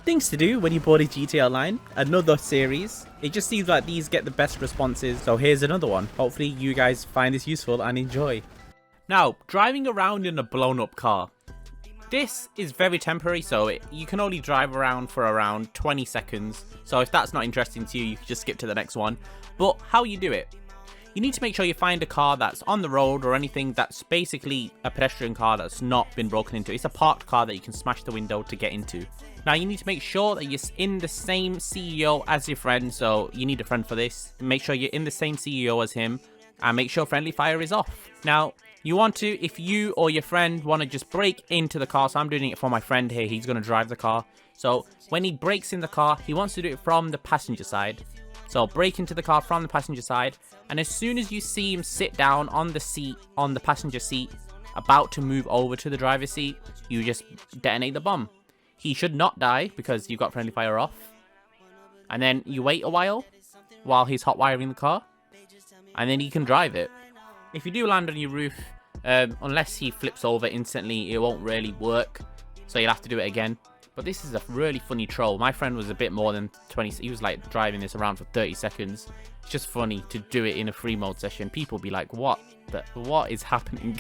things to do when you board a GTA Online, another series. It just seems like these get the best responses, so here's another one. Hopefully you guys find this useful and enjoy. Now, driving around in a blown up car. This is very temporary, so you can only drive around for around 20 seconds. So if that's not interesting to you, you can just skip to the next one. But how you do it? You need to make sure you find a car that's on the road or anything that's basically a pedestrian car that's not been broken into. It's a parked car that you can smash the window to get into. Now you need to make sure that you're in the same CEO as your friend, so you need a friend for this. Make sure you're in the same CEO as him and make sure friendly fire is off. Now you want to, if you or your friend want to just break into the car, so I'm doing it for my friend here, he's going to drive the car. So when he breaks in the car, he wants to do it from the passenger side. So break into the car from the passenger side, and as soon as you see him sit down on the seat, on the passenger seat, about to move over to the driver's seat, you just detonate the bomb. He should not die because you've got friendly fire off. And then you wait a while he's hot wiring the car, and then he can drive it. If you do land on your roof, unless he flips over instantly, it won't really work, so you'll have to do it again. But this is a really funny troll. My friend was a bit more than 20. He was like driving this around for 30 seconds. It's just funny to do it in a free mode session. People be like, what is happening?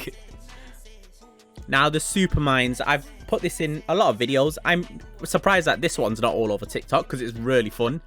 Now the super mines, I've put this in a lot of videos. I'm surprised that this one's not all over TikTok because it's really fun.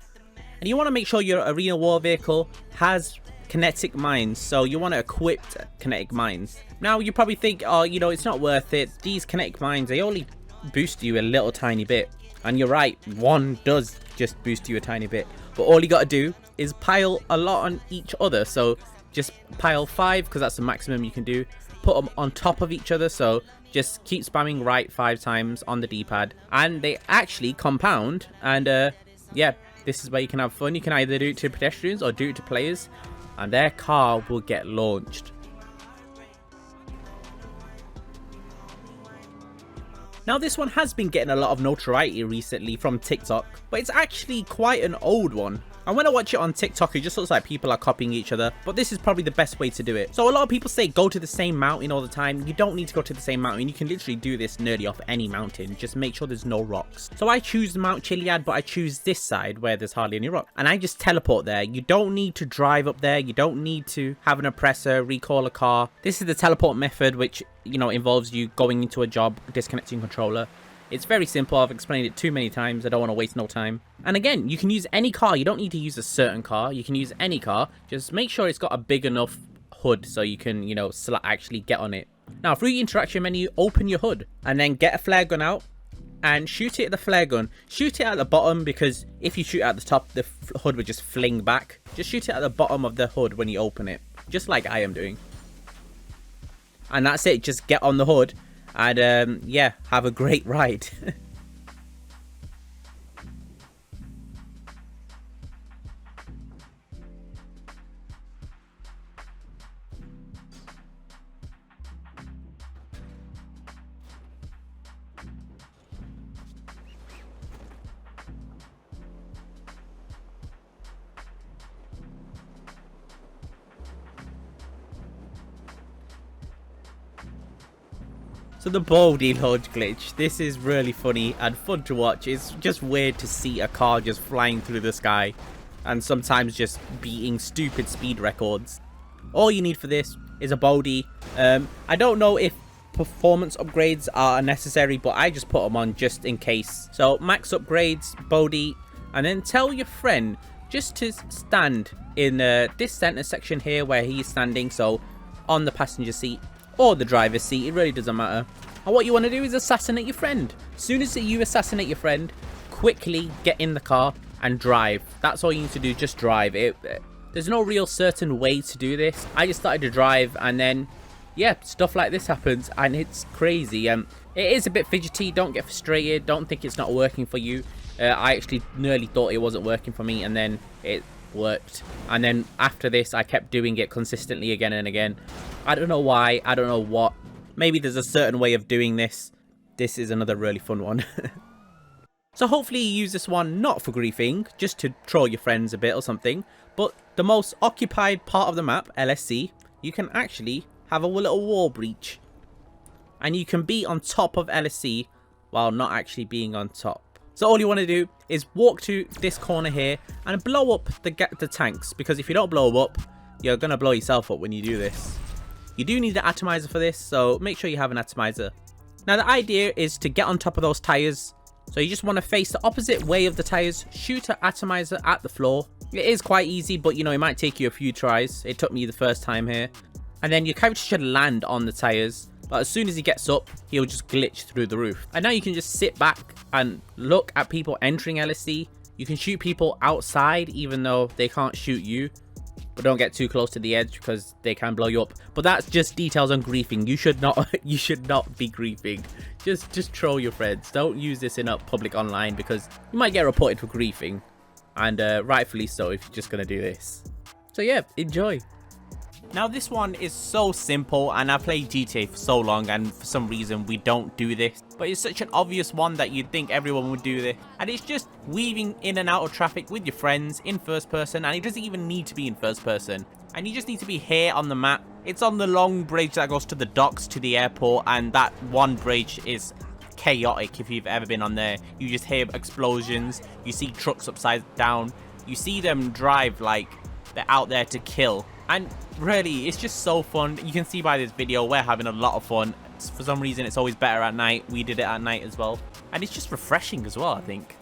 And you want to make sure your arena war vehicle has kinetic mines, so you want to equip kinetic mines. Now you probably think, oh, you know, it's not worth it. These kinetic mines, they only boost you a little tiny bit, and you're right, one does just boost you a tiny bit, but all you got to do is pile a lot on each other. So just pile 5 because that's the maximum you can do. Put them on top of each other, so just keep spamming right 5 times on the D-pad, and they actually compound. And yeah, this is where you can have fun. You can either do it to pedestrians or do it to players, and their car will get launched. Now this one has been getting a lot of notoriety recently from TikTok, but it's actually quite an old one. And when I watch it on TikTok, it just looks like people are copying each other, but this is probably the best way to do it. So a lot of people say go to the same mountain all the time. You don't need to go to the same mountain. You can literally do this nearly off any mountain. Just make sure there's no rocks. So I choose Mount Chiliad, but I choose this side where there's hardly any rock. And I just teleport there. You don't need to drive up there. You don't need to have an oppressor, recall a car. This is the teleport method, which, you know, involves you going into a job, disconnecting controller. It's very simple. I've explained it too many times. I don't want to waste no time. And again, you can use any car. You don't need to use a certain car. You can use any car. Just make sure it's got a big enough hood so you can, you know, actually get on it. Now, through your interaction menu, open your hood and then get a flare gun out and shoot it at the flare gun. Shoot it at the bottom, because if you shoot at the top, the hood would just fling back. Just shoot it at the bottom of the hood when you open it, just like I am doing. And that's it. Just get on the hood. And yeah, have a great ride. So the Baldy Lord glitch, this is really funny and fun to watch. It's just weird to see a car just flying through the sky and sometimes just beating stupid speed records. All you need for this is a Baldy. I don't know if performance upgrades are necessary, but I just put them on just in case. So max upgrades, Baldy, and then tell your friend just to stand in this center section here where he's standing, so on the passenger seat or the driver's seat, it really doesn't matter. And what you want to do is assassinate your friend. As soon as you assassinate your friend, quickly get in the car and drive. That's all you need to do, just drive it. There's no real certain way to do this. I just started to drive, and then yeah, stuff like this happens, and it's crazy. It is a bit fidgety. Don't get frustrated. Don't think it's not working for you. I actually nearly thought it wasn't working for me, and then it worked. And then after this, I kept doing it consistently again and again. I don't know why. I don't know what. Maybe there's a certain way of doing this. This is another really fun one. So hopefully you use this one not for griefing, just to troll your friends a bit or something. But the most occupied part of the map, LSC, you can actually have a little wall breach. And you can be on top of LSC while not actually being on top. So all you want to do is walk to this corner here and blow up the tanks, because if you don't blow them up, you're going to blow yourself up when you do this. You do need an atomizer for this, so make sure you have an atomizer. Now the idea is to get on top of those tires. So you just want to face the opposite way of the tires, shoot an atomizer at the floor. It is quite easy, but you know, it might take you a few tries. It took me the first time here. And then your character should land on the tires. But as soon as he gets up, he'll just glitch through the roof. And now you can just sit back and look at people entering LSD. You can shoot people outside, even though they can't shoot you. But don't get too close to the edge because they can blow you up. But that's just details on griefing. You should not be griefing. Just troll your friends. Don't use this in a public online because you might get reported for griefing. And rightfully so if you're just going to do this. So yeah, enjoy. Now this one is so simple, and I played GTA for so long and for some reason we don't do this. But it's such an obvious one that you'd think everyone would do this. And it's just weaving in and out of traffic with your friends in first person, and it doesn't even need to be in first person. And you just need to be here on the map. It's on the long bridge that goes to the docks to the airport, and that one bridge is chaotic. If you've ever been on there, you just hear explosions, you see trucks upside down, you see them drive like they're out there to kill. And really, it's just so fun. You can see by this video, we're having a lot of fun. For some reason, it's always better at night. We did it at night as well. And it's just refreshing as well, I think.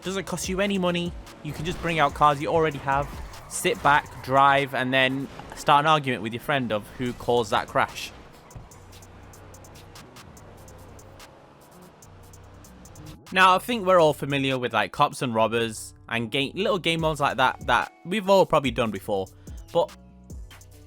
Doesn't cost you any money. You can just bring out cars you already have, sit back, drive, and then start an argument with your friend of who caused that crash. Now, I think we're all familiar with like cops and robbers and little game modes like that we've all probably done before. But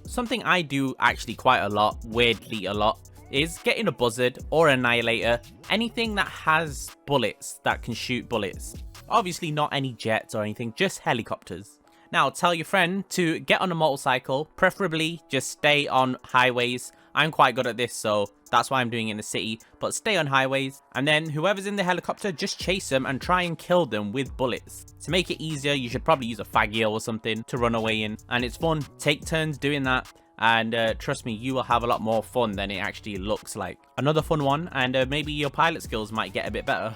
something I do actually quite a lot, weirdly a lot, is getting a buzzard or annihilator, anything that has bullets, that can shoot bullets. Obviously not any jets or anything, just helicopters. Now tell your friend to get on a motorcycle, preferably just stay on highways. I'm quite good at this, so that's why I'm doing it in the city, but stay on highways. And then whoever's in the helicopter, just chase them and try and kill them with bullets. To make it easier, you should probably use a faggy or something to run away in. And it's fun, take turns doing that. And trust me, you will have a lot more fun than it actually looks like. Another fun one, and maybe your pilot skills might get a bit better.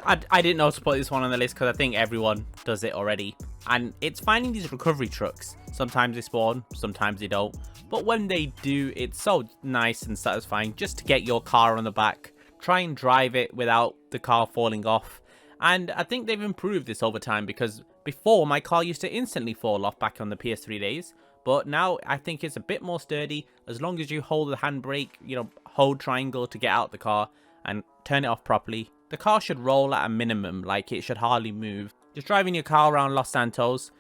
I didn't know to put this one on the list because I think everyone does it already. And it's finding these recovery trucks. Sometimes they spawn, sometimes they don't. But when they do, it's so nice and satisfying just to get your car on the back. Try and drive it without the car falling off. And I think they've improved this over time, because before my car used to instantly fall off back on the PS3 days. But now I think it's a bit more sturdy. As long as you hold the handbrake, you know, hold triangle to get out the car and turn it off properly, the car should roll at a minimum, like it should hardly move. Just driving your car around Los Santos,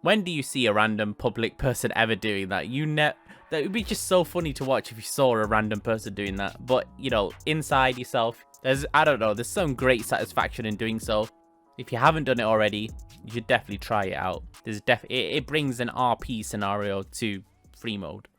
when do you see a random public person ever doing that? That would be just so funny to watch if you saw a random person doing that. But, you know, inside yourself, there's some great satisfaction in doing so. If you haven't done it already, you should definitely try it out. It brings an RP scenario to free mode.